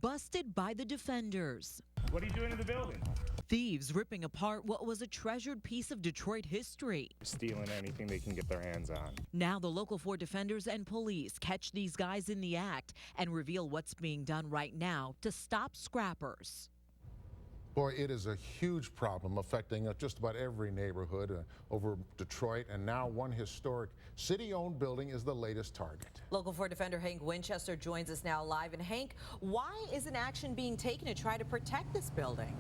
busted by the defenders. What are you doing in the building? Thieves ripping apart what was a treasured piece of Detroit history. Stealing anything they can get their hands on. Now the Local 4 defenders and police catch these guys in the act and reveal what's being done right now to stop scrappers. Boy, it is a huge problem affecting just about every neighborhood over Detroit, and now one historic city-owned building is the latest target. Local 4 defender Hank Winchester joins us now live. And Hank, why isn't action being taken to try to protect this building?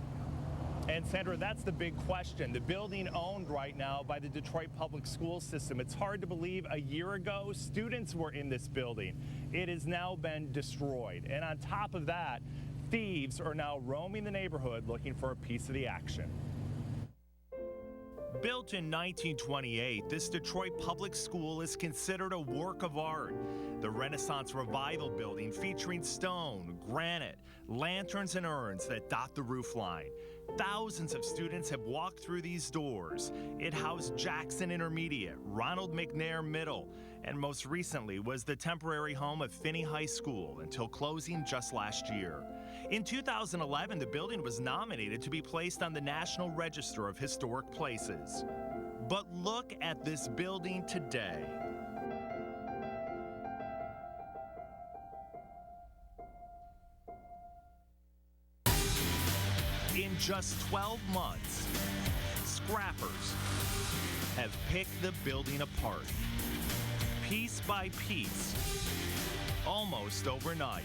And Sandra, that's the big question. The building owned right now by the Detroit Public School System. It's hard to believe a year ago students were in this building. It has now been destroyed. And on top of that, thieves are now roaming the neighborhood looking for a piece of the action. Built in 1928, this Detroit public school is considered a work of art. The Renaissance Revival building featuring stone, granite, lanterns, and urns that dot the roofline. Thousands of students have walked through these doors. It housed Jackson Intermediate, Ronald McNair Middle, and most recently was the temporary home of Finney High School until closing just last year. In 2011, the building was nominated to be placed on the National Register of Historic Places. But look at this building today. In just 12 months, scrappers have picked the building apart, piece by piece, almost overnight.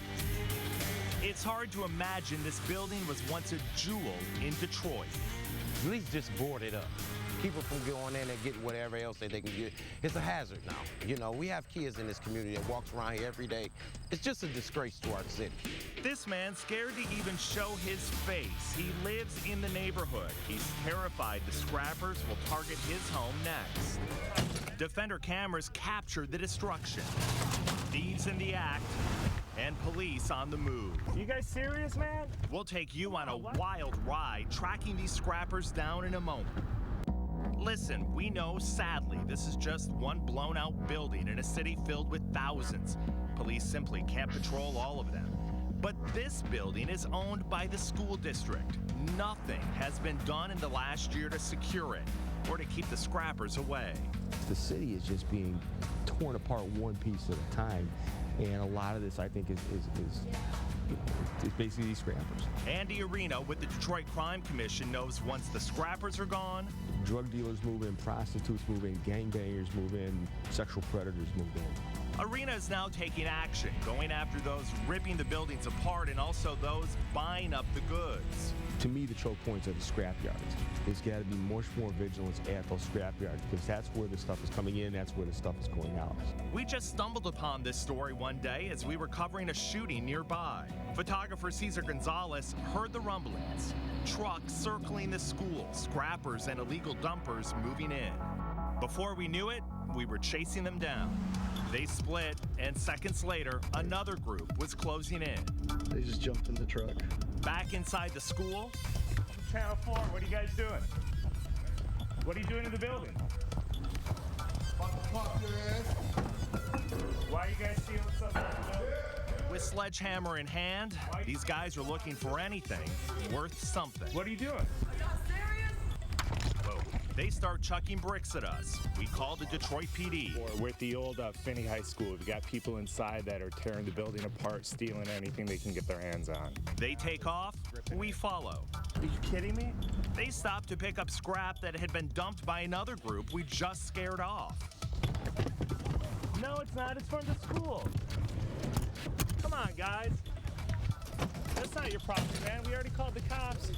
It's hard to imagine this building was once a jewel in Detroit. At least just board it up. People from going in and get whatever else that they can get. It's a hazard now. You know, we have kids in this community that walks around here every day. It's just a disgrace to our city. This man's scared to even show his face. He lives in the neighborhood. He's terrified the scrappers will target his home next. Defender cameras captured the destruction. Thieves in the act, and police on the move. You guys serious, man? We'll take you on a wild ride, tracking these scrappers down in a moment. Listen, we know, sadly, this is just one blown-out building in a city filled with thousands. Police simply can't patrol all of them. But this building is owned by the school district. Nothing has been done in the last year to secure it or to keep the scrappers away. The city is just being torn apart one piece at a time, and a lot of this, I think, is basically these scrappers. Andy Arena with the Detroit Crime Commission knows once the scrappers are gone, drug dealers move in, prostitutes move in, gangbangers move in, sexual predators move in. Arena is now taking action, going after those ripping the buildings apart and also those buying up the goods. To me, the choke points are the scrapyards. There's got to be much more vigilance at those scrapyards because that's where the stuff is coming in, that's where the stuff is going out. We just stumbled upon this story one day as we were covering a shooting nearby. Photographer Cesar Gonzalez heard the rumblings. Trucks circling the school, scrappers and illegal dumpers moving in. Before we knew it, we were chasing them down. They split, and seconds later, another group was closing in. They just jumped in the truck. Back inside the school. Channel 4, what are you guys doing? What are you doing in the building? Why are you guys stealing stuff out of the building? With sledgehammer in hand, these guys are looking for anything worth something. What are you doing? Are y'all serious? Whoa. They start chucking bricks at us. We call the Detroit PD. We're at the old Finney High School. We've got people inside that are tearing the building apart, stealing anything they can get their hands on. They take off, we follow. Are you kidding me? They stop to pick up scrap that had been dumped by another group we just scared off. No, it's not. It's from the school. Come on, guys. That's not your property, man. We already called the cops.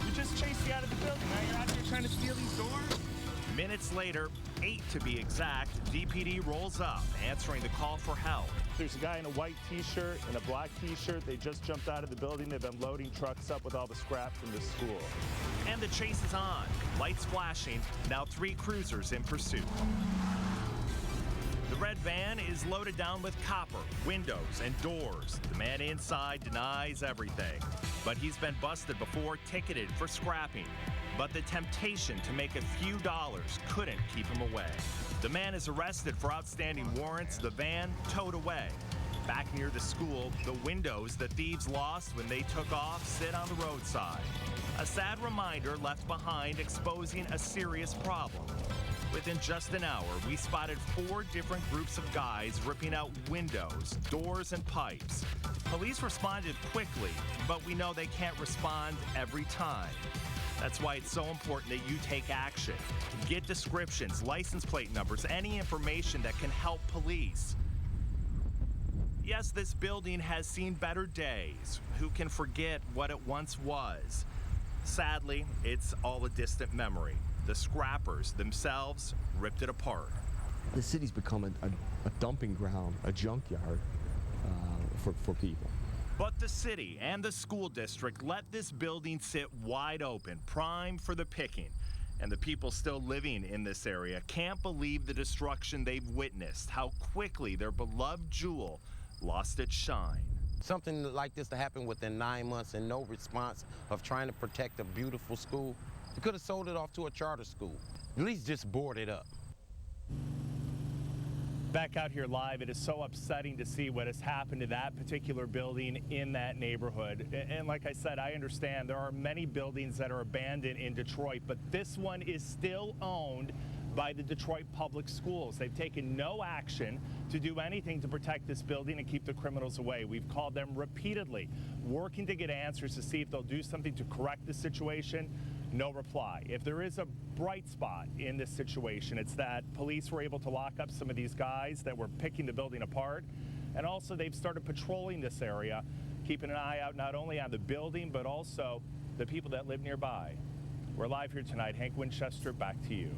We just chased you out of the building. Now you're out here trying to steal these doors? Minutes later, 8 to be exact, DPD rolls up, answering the call for help. There's a guy in a white t-shirt and a black t-shirt. They just jumped out of the building. They've been loading trucks up with all the scrap from the school. And the chase is on. Lights flashing, now 3 cruisers in pursuit. The red van is loaded down with copper, windows, and doors. The man inside denies everything. But he's been busted before, ticketed for scrapping. But the temptation to make a few dollars couldn't keep him away. The man is arrested for outstanding warrants, the van towed away. Back near the school, the windows the thieves lost when they took off sit on the roadside. A sad reminder left behind, exposing a serious problem. Within just an hour, we spotted 4 different groups of guys ripping out windows, doors, and pipes. Police responded quickly, but we know they can't respond every time. That's why it's so important that you take action. Get descriptions, license plate numbers, any information that can help police. Yes, this building has seen better days. Who can forget what it once was? Sadly, it's all a distant memory. The scrappers themselves ripped it apart. The city's become a dumping ground, a junkyard for people. But the city and the school district let this building sit wide open, prime for the picking. And the people still living in this area can't believe the destruction they've witnessed, how quickly their beloved jewel lost its shine. Something like this to happen within 9 months and no response of trying to protect a beautiful school. You could have sold it off to a charter school. At least just board it up. Back out here live, it is so upsetting to see what has happened to that particular building in that neighborhood. And like I said, I understand there are many buildings that are abandoned in Detroit, but this one is still owned by the Detroit Public Schools. They've taken no action to do anything to protect this building and keep the criminals away. We've called them repeatedly, working to get answers to see if they'll do something to correct the situation. No reply. If there is a bright spot in this situation, it's that police were able to lock up some of these guys that were picking the building apart. And also they've started patrolling this area, keeping an eye out not only on the building, but also the people that live nearby. We're live here tonight. Hank Winchester, back to you.